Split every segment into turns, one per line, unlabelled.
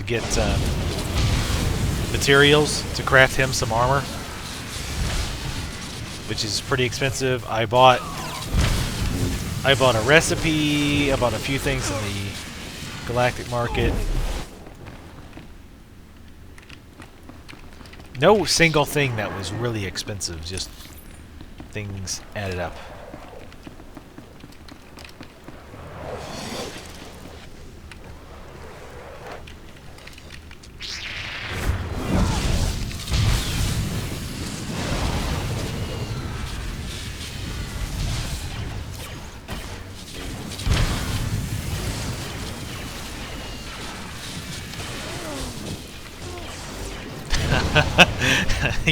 to get materials to craft him some armor, which is pretty expensive. I bought a recipe. I bought a few things in the Galactic Market. No single thing that was really expensive, just things added up.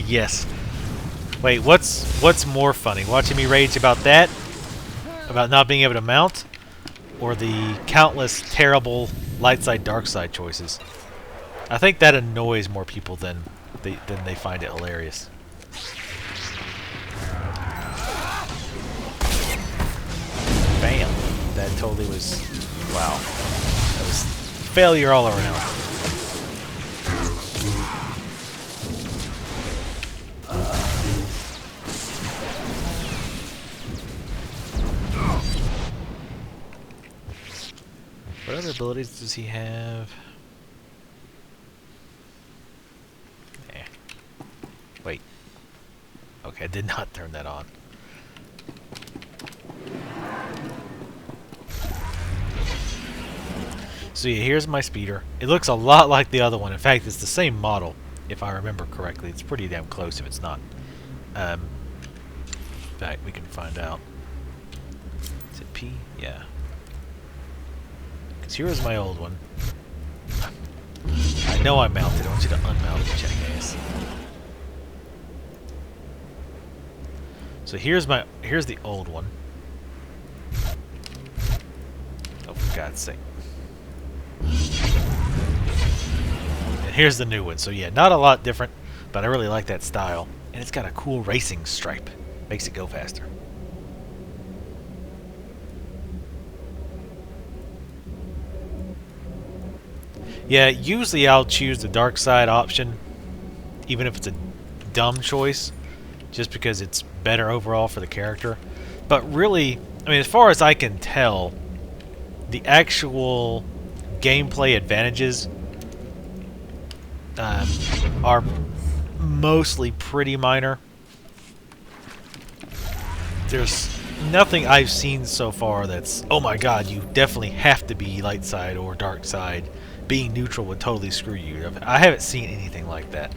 Yes. Wait, what's more funny? Watching me rage about that? About not being able to mount? Or the countless terrible light side dark side choices? I think that annoys more people than they find it hilarious. Bam. That totally was... wow. That was failure all around. What other abilities does he have? Eh. Wait. Okay, I did not turn that on. So yeah, here's my speeder. It looks a lot like the other one. In fact, it's the same model, if I remember correctly. It's pretty damn close if it's not. In fact, we can find out. Is it P? Yeah. Because here's my old one. I know I'm mounted. I want you to unmount it, jackass. So here's the old one. Oh, for God's sake. And here's the new one. So yeah, not a lot different, but I really like that style. And it's got a cool racing stripe. Makes it go faster. Yeah, usually I'll choose the dark side option, even if it's a dumb choice, just because it's better overall for the character. But really, I mean, as far as I can tell, the actual gameplay advantages are mostly pretty minor. There's nothing I've seen so far that's, oh my god, you definitely have to be light side or dark side. Being neutral would totally screw you. I haven't seen anything like that.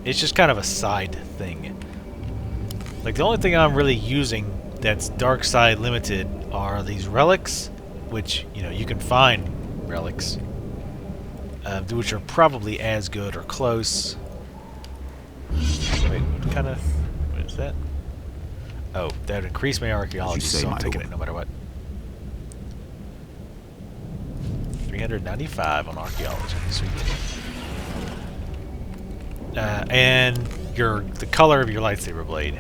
It's just kind of a side thing. Like, the only thing I'm really using that's dark side limited are these relics, which, you know, you can find relics, which are probably as good or close. Wait, what kind of... what is that? Oh, that would increase my archaeology, so I'm taking it no matter what. 395 on archaeology. Sweet. And the color of your lightsaber blade.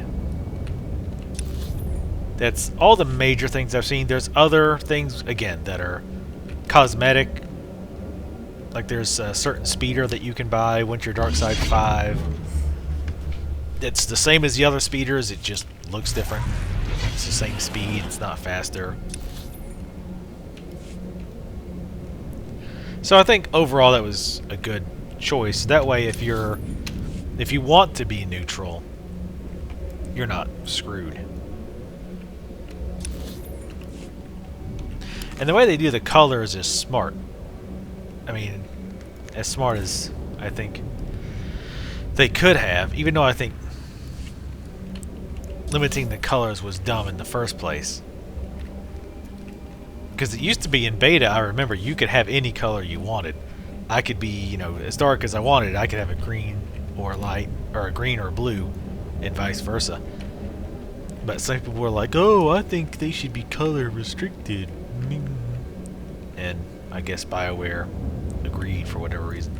That's all the major things I've seen. There's other things, again, that are cosmetic. Like there's a certain speeder that you can buy once you're dark side 5. It's the same as the other speeders, it just looks different. It's the same speed, it's not faster. So I think overall that was a good choice. That way if you want to be neutral, you're not screwed. And the way they do the colors is smart. I mean, as smart as I think they could have, even though I think limiting the colors was dumb in the first place. Because it used to be in beta, I remember, you could have any color you wanted. I could be, you know, as dark as I wanted. I could have a green or a light, or a green or a blue, and vice versa. But some people were like, oh, I think they should be color restricted. And I guess BioWare agreed for whatever reason.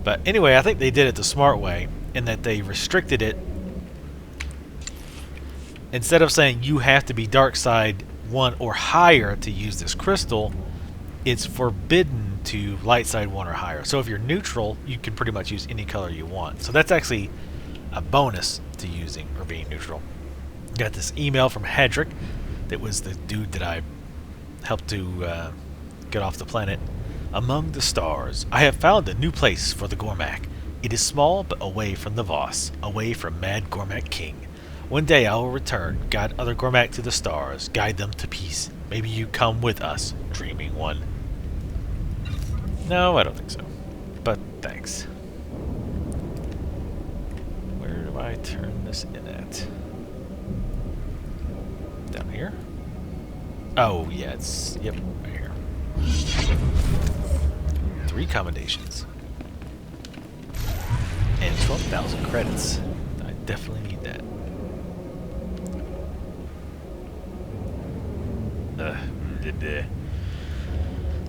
But anyway, I think they did it the smart way in that they restricted it. Instead of saying you have to be dark side 1 or higher to use this crystal, it's forbidden to light side 1 or higher. So if you're neutral, you can pretty much use any color you want. So that's actually a bonus to using or being neutral. Got this email from Hedrick, that was the dude that I helped to get off the planet. Among the stars, I have found a new place for the Gormak. It is small, but away from the Voss, away from Mad Gormak King. One day I will return, guide other Gormak to the stars, guide them to peace. Maybe you come with us, dreaming one. No, I don't think so. But thanks. Where do I turn this in at? Down here? Oh, yeah, it's... Yep, right here. 3 commendations. And 12,000 credits. I definitely need that.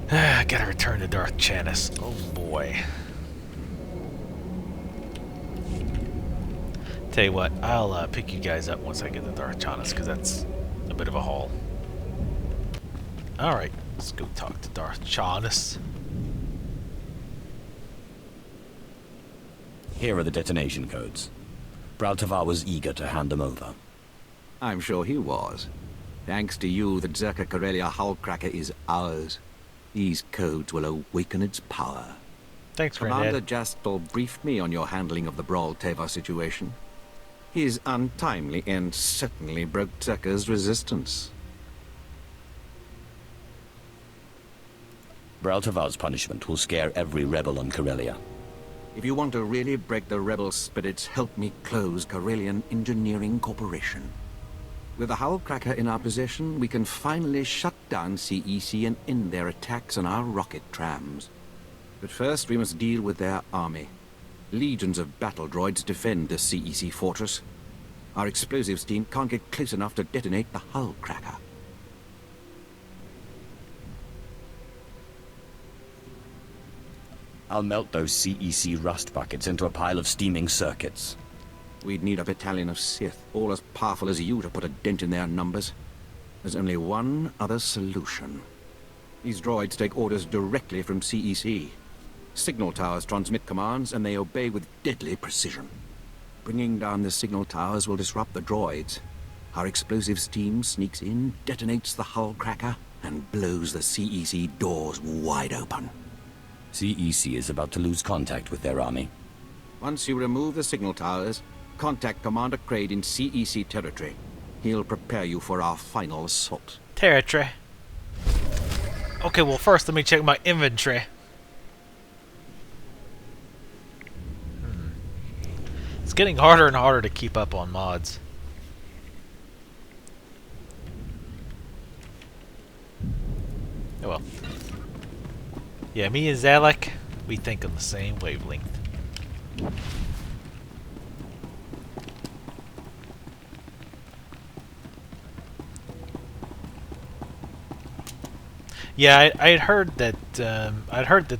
I gotta return to Darth Chanis. Oh boy. Tell you what, I'll pick you guys up once I get to Darth Chanis, because that's a bit of a haul. Alright, let's go talk to Darth Chanis.
Here are the detonation codes. Braltavar was eager to hand them over.
I'm sure he was. Thanks to you, the Zerka Corellia Hullcracker is ours. These codes will awaken its power.
Thanks,
Commander
Granddad.
Jastel briefed me on your handling of the Brawl Teva situation. His untimely end certainly broke Zerka's resistance.
Braltavar's punishment will scare every rebel on Corellia.
If you want to really break the rebel spirits, help me close Corellian Engineering Corporation. With the Hullcracker in our possession, we can finally shut down CEC and end their attacks on our rocket trams. But first, we must deal with their army. Legions of battle droids defend the CEC fortress. Our explosives team can't get close enough to detonate the Hullcracker.
I'll melt those CEC rust buckets into a pile of steaming circuits.
We'd need a battalion of Sith, all as powerful as you, to put a dent in their numbers. There's only one other solution. These droids take orders directly from CEC. Signal towers transmit commands, and they obey with deadly precision. Bringing down the signal towers will disrupt the droids. Our explosives team sneaks in, detonates the Hullcracker, and blows the CEC doors wide open.
CEC is about to lose contact with their army.
Once you remove the signal towers, contact Commander Kraid in CEC territory. He'll prepare you for our final assault.
Territory. Okay, well first let me check my inventory. It's getting harder and harder to keep up on mods. Oh well. Yeah, me and Zalek, we think on the same wavelength. Yeah, I'd heard that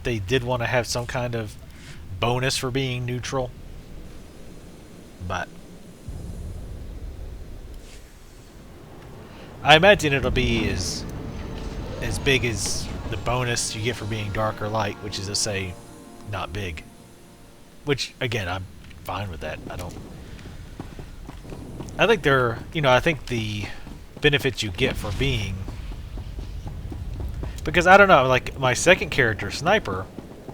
they did want to have some kind of bonus for being neutral, but I imagine it'll be as big as the bonus you get for being dark or light, which is to say, not big. Which again, I'm fine with that. I think they're, I think the benefits you get for being. Because, I don't know, like, my second character, Sniper,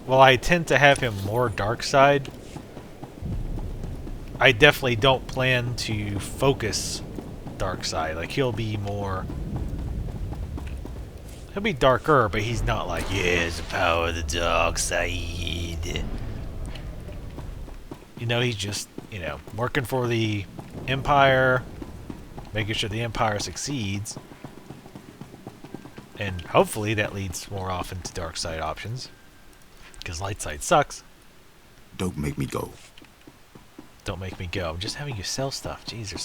while I tend to have him more dark side, I definitely don't plan to focus dark side. Like, he'll be darker, but he's not like, yes, the power of the dark side. He's just, working for the Empire, making sure the Empire succeeds. And hopefully that leads more often to dark side options. Because light side sucks.
Don't make me go.
Don't make me go. I'm just having you sell stuff. Jeez, they're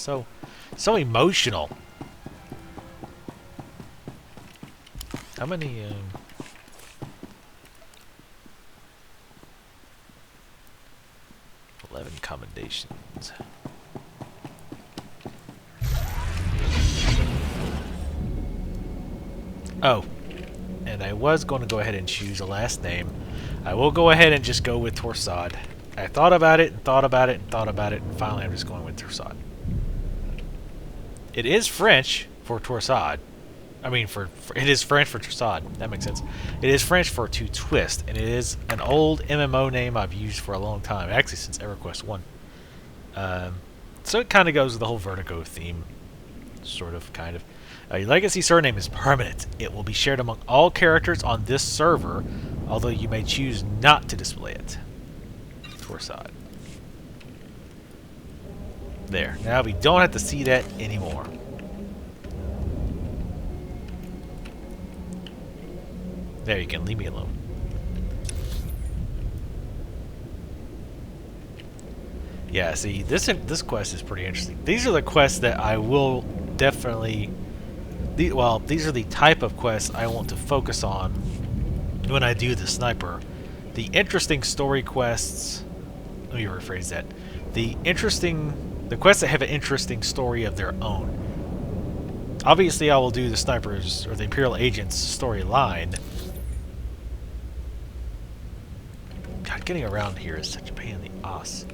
so emotional. How many 11 commendations. Oh, and I was going to go ahead and choose a last name. I will go ahead and just go with Torsad. I thought about it, and thought about it, and thought about it, and finally I'm just going with Torsad. It is French for Torsad. I mean, it is French for Torsad. That makes sense. It is French for to twist, and it is an old MMO name I've used for a long time, actually since EverQuest 1. So it kind of goes with the whole Vertigo theme, sort of, kind of. Your legacy surname is permanent. It will be shared among all characters on this server, although you may choose not to display it. Torsad. There. Now we don't have to see that anymore. There, you can leave me alone. Yeah, see, this quest is pretty interesting. These are the quests that I will definitely... these are the type of quests I want to focus on when I do the sniper. The interesting story quests... Let me rephrase that. The quests that have an interesting story of their own. Obviously, I will do the snipers, or the Imperial Agents storyline. God, getting around here is such a pain in the ass.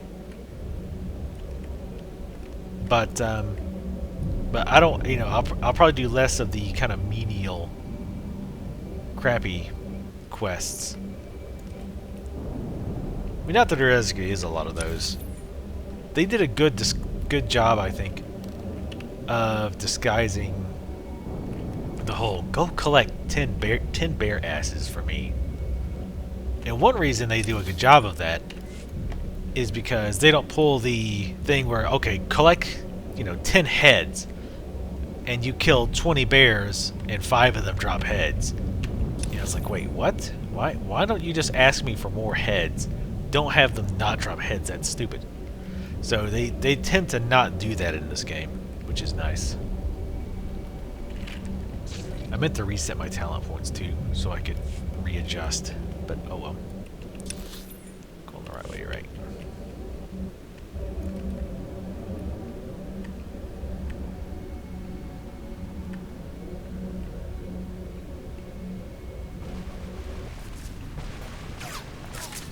But I don't, you know, I'll probably do less of the kind of menial, crappy quests. I mean, not that there is a lot of those. They did a good job, I think, of disguising the whole go collect 10 bear asses for me. And one reason they do a good job of that is because they don't pull the thing where, okay, collect, 10 heads, and you kill 20 bears, and 5 of them drop heads. It's like, wait, what? Why don't you just ask me for more heads? Don't have them not drop heads. That's stupid. So they tend to not do that in this game, which is nice. I meant to reset my talent points too, so I could readjust. But oh well. Going the right way, right?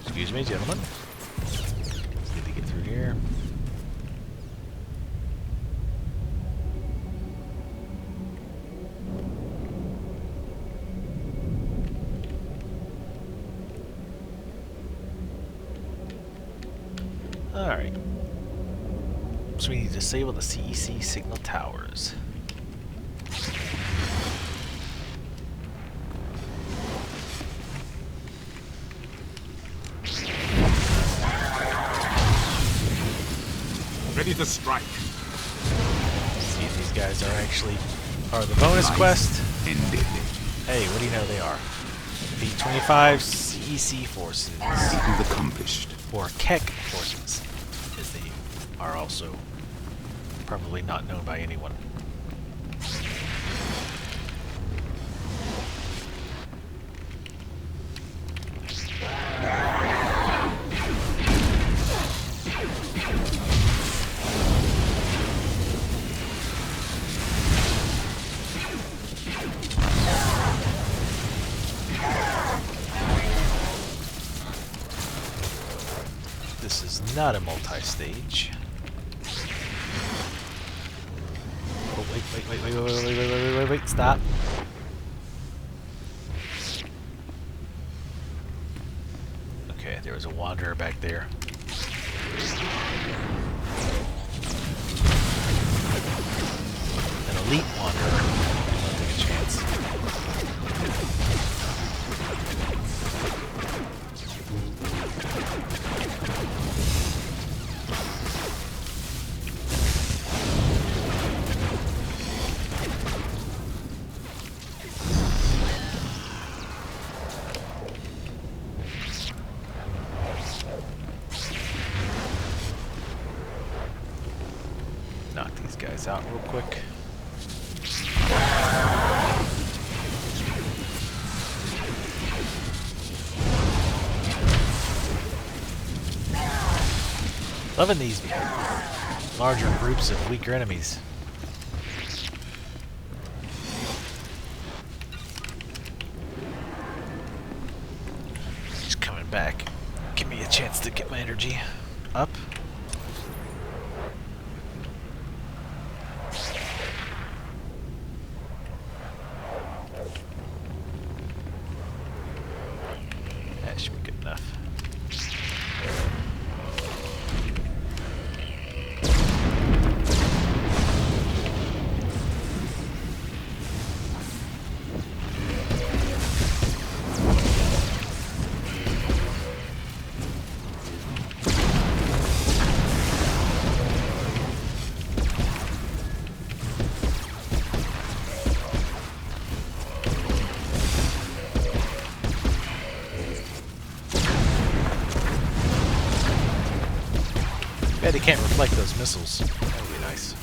Excuse me, gentlemen. Need to get through here. Alright. So we need to disable the CEC signal towers.
Ready to strike.
See if these guys are actually part of the bonus quest.
Ended.
Hey, what do you know they are? P239 CEC forces.
Mission accomplished.
Or Keck forces, as they are also probably not known by anyone. This is not a multi-stage. Oh, wait, stop. Okay, there was a wanderer back there. An elite wanderer. I'll take a chance. Knock these guys out real quick. Loving these larger groups of weaker enemies. Just coming back. Give me a chance to get my energy up. That should be good enough. Bet he can't reflect those missiles. That would be nice.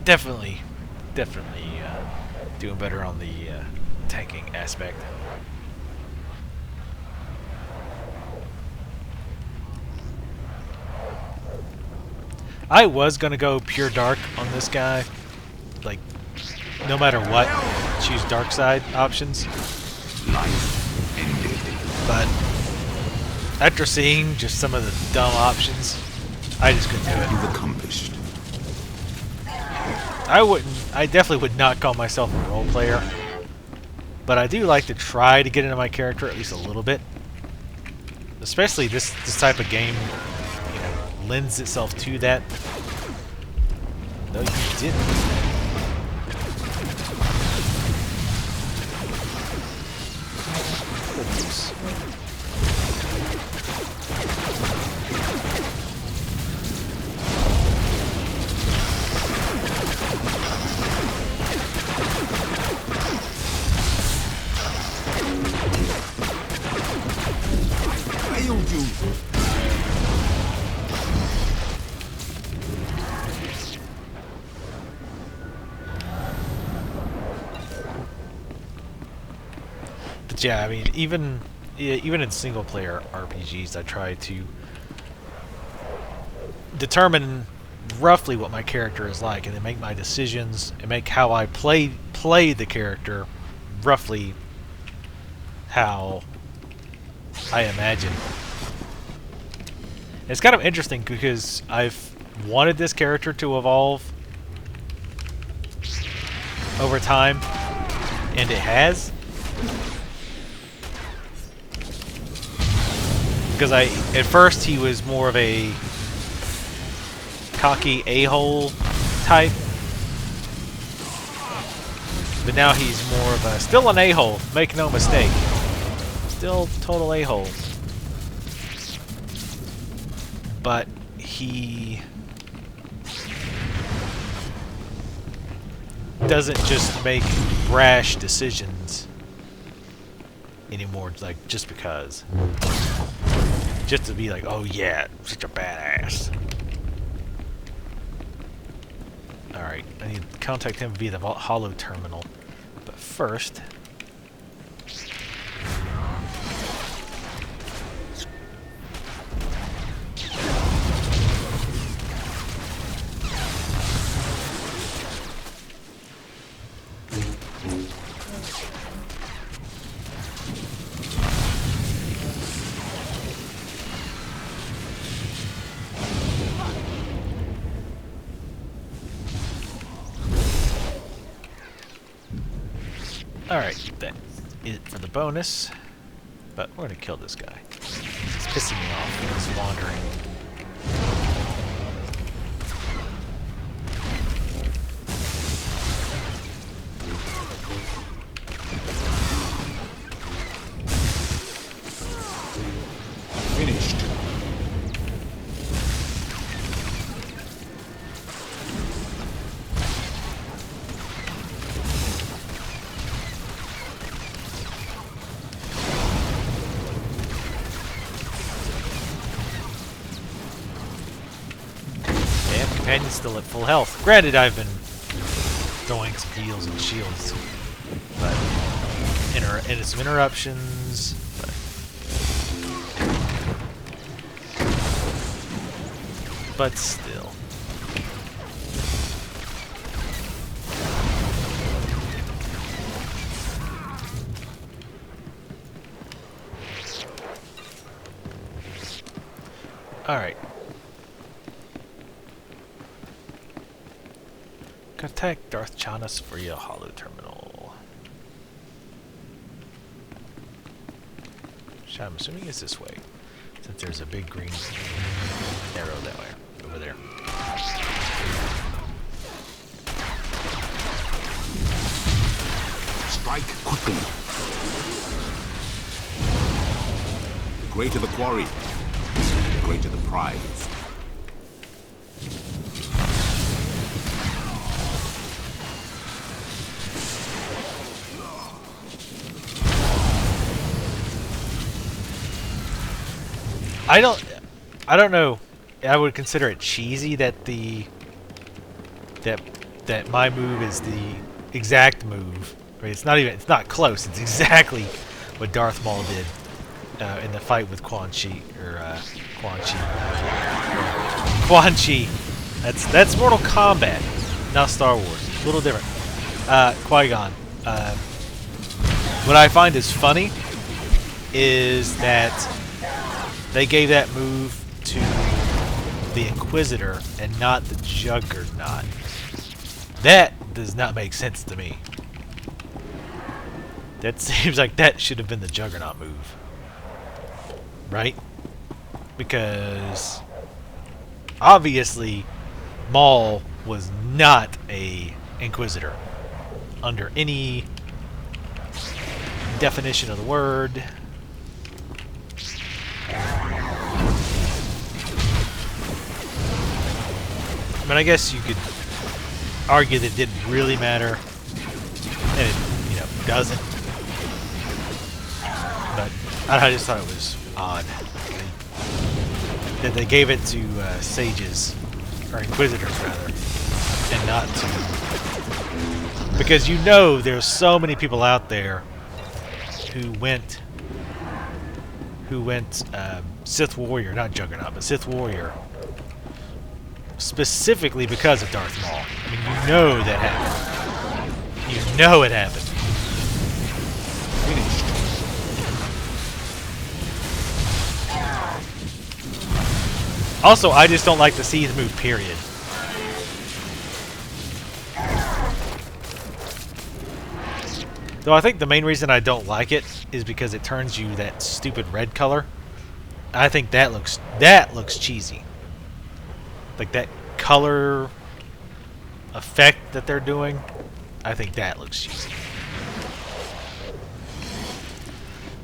Definitely doing better on the tanking aspect. I was gonna go pure dark on this guy, like no matter what, choose dark side options.
Life ended.
But after seeing just some of the dumb options, I just couldn't do it.
You've accomplished.
I definitely would not call myself a role player, but I do like to try to get into my character at least a little bit. Especially this type of game, you know, lends itself to that. No, you didn't. Good use.
Failed you.
But yeah, I mean, even in single player RPGs, I try to determine roughly what my character is like, and then make my decisions and make how I play the character roughly how I imagine. It's kind of interesting because I've wanted this character to evolve over time, and it has. Because at first he was more of a cocky a-hole type, but now he's more of a, still an a-hole, make no mistake, still total a-hole, but he doesn't just make brash decisions anymore, like just because. Just to be like, oh yeah, such a badass. Alright, I need to contact him via the hollow terminal. But first... Alright, that is it for the bonus. But we're gonna kill this guy. He's pissing me off. He's wandering.
Finished.
and it's still at full health. Granted, I've been throwing some heals and shields, but and some interruptions. But still. Alright. Contact Darth Chanas for your holo terminal. Which I'm assuming is this way, since there's a big green arrow that way, over there.
Strike quickly. The greater the quarry, the greater the prize.
I don't know. I would consider it cheesy that that my move is the exact move. I mean, it's not close. It's exactly what Darth Maul did in the fight with Quan Chi Quan Chi. Quan Chi. That's Mortal Kombat, not Star Wars. A little different. Qui-Gon. What I find is funny is that they gave that move to the Inquisitor and not the Juggernaut. That does not make sense to me. That seems like that should have been the Juggernaut move. Right? Because obviously Maul was not a Inquisitor under any definition of the word. I mean, I guess you could argue that it didn't really matter, and it, you know, doesn't. But I just thought it was odd that they gave it to sages, or inquisitors rather, and not to, because you know there's so many people out there who went Sith Warrior, not Juggernaut, but Sith Warrior, specifically because of Darth Maul. I mean, you know that happened. You know it happened.
Finished.
Also, I just don't like the Sith move, period. Though I think the main reason I don't like it is because it turns you that stupid red color. I think that looks cheesy. Like that color effect that they're doing, I think that looks cheesy.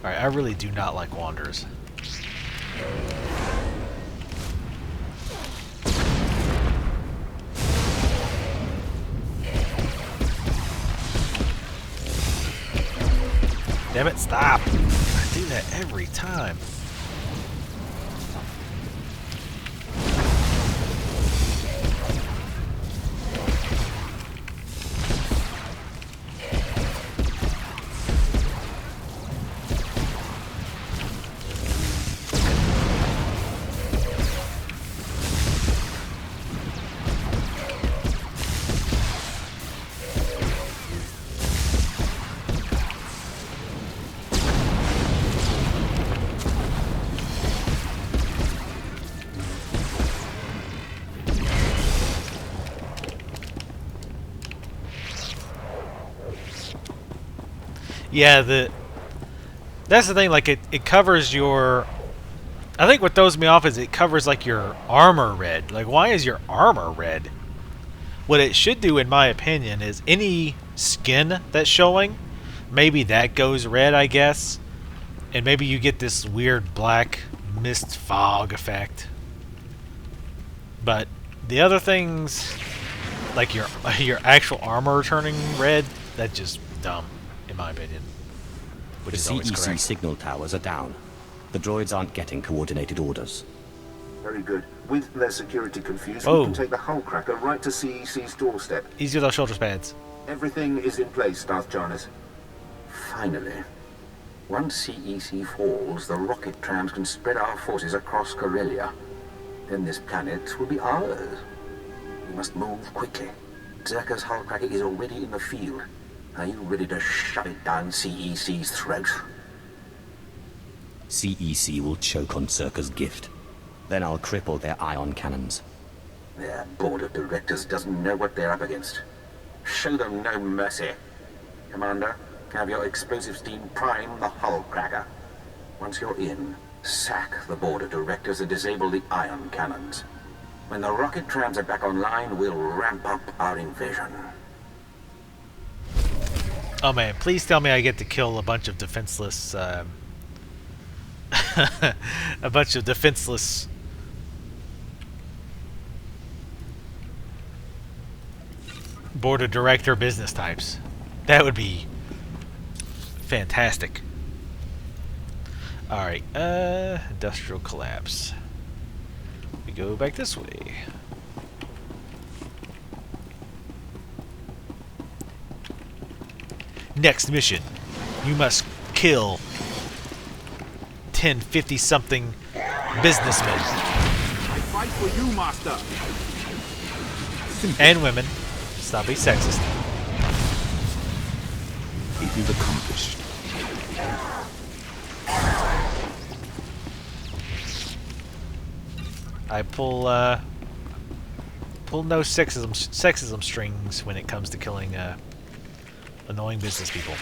Alright, I really do not like Wanderers. Damn it, stop! I do that every time. Yeah, that's the thing, like it covers your, I think what throws me off is it covers like your armor red. Like, why is your armor red? What it should do, in my opinion, is any skin that's showing, maybe that goes red, I guess. And maybe you get this weird black mist fog effect. But the other things, like your actual armor turning red, that's just dumb, in my opinion. Which
The
is always
CEC
correct.
signal towers are down. The droids aren't getting coordinated orders.
Very good. With their security confused,
Whoa.
we can take the hull cracker right to CEC's doorstep.
Easy with those shoulder pads.
Everything is in place, Darth Jarnus.
Finally. Once CEC falls, the rocket trams can spread our forces across Corellia. Then this planet will be ours. We must move quickly. Zerka's hull cracker is already in the field. Are you ready to shove it down CEC's throat?
CEC will choke on Circa's gift. Then I'll cripple their ion cannons.
Their board of directors doesn't know what they're up against. Show them no mercy. Commander, have your explosives team prime the hull cracker. Once you're in, sack the board of directors and disable the ion cannons. When the rocket trams are back online, we'll ramp up our invasion.
Oh man, please tell me I get to kill a bunch of defenseless, a bunch of defenseless board of director business types. That would be fantastic. Alright, industrial collapse. We go back this way. Next mission. You must kill 10 50-something businessmen.
I fight for you, Master.
And women. Let's not be sexist.
It is accomplished.
I pull no sexism strings when it comes to killing annoying business people.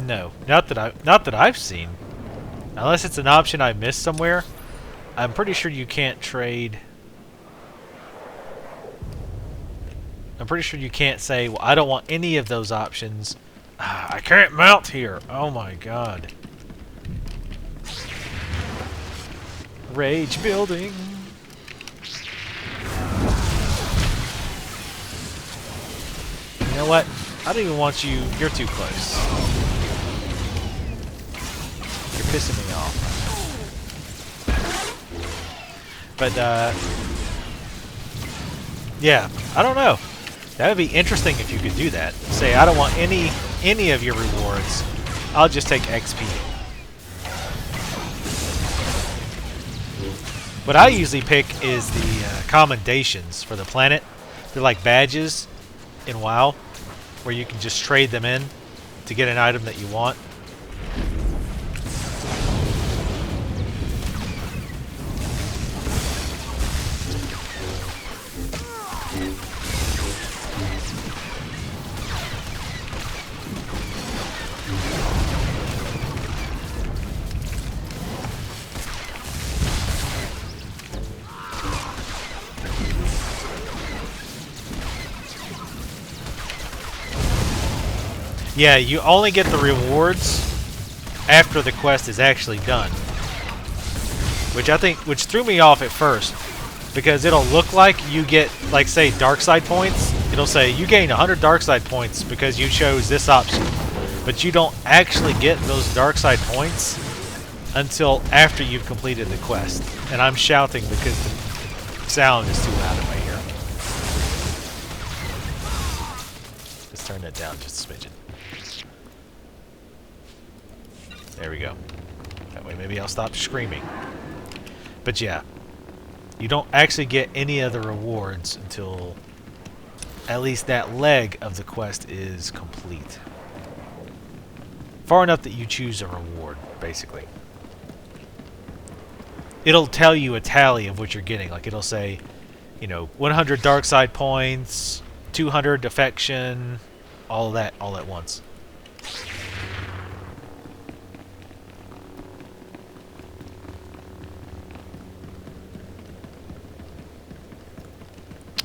No. Not that I've seen. Unless it's an option I missed somewhere. I'm pretty sure you can't trade. I'm pretty sure you can't say, well, I don't want any of those options. I can't mount here. Oh my god. Rage building. You know what? I don't even want you. You're too close. You're pissing me off. But, yeah, I don't know. That would be interesting if you could do that. Say, I don't want any of your rewards. I'll just take XP. What I usually pick is the commendations for the planet. They're like badges in WoW, where you can just trade them in to get an item that you want. Yeah, you only get the rewards after the quest is actually done. Which threw me off at first. Because it'll look like you get, like, say, dark side points. It'll say, you gain 100 dark side points because you chose this option. But you don't actually get those dark side points until after you've completed the quest. And I'm shouting because the sound is too loud in my ear. Let's turn that down just a smidgen. There we go. That way maybe I'll stop screaming. But yeah, you don't actually get any of the rewards until at least that leg of the quest is complete. Far enough that you choose a reward, basically. It'll tell you a tally of what you're getting. Like it'll say, you know, 100 dark side points, 200 affection, all of that all at once.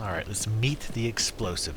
Alright, let's meet the explosive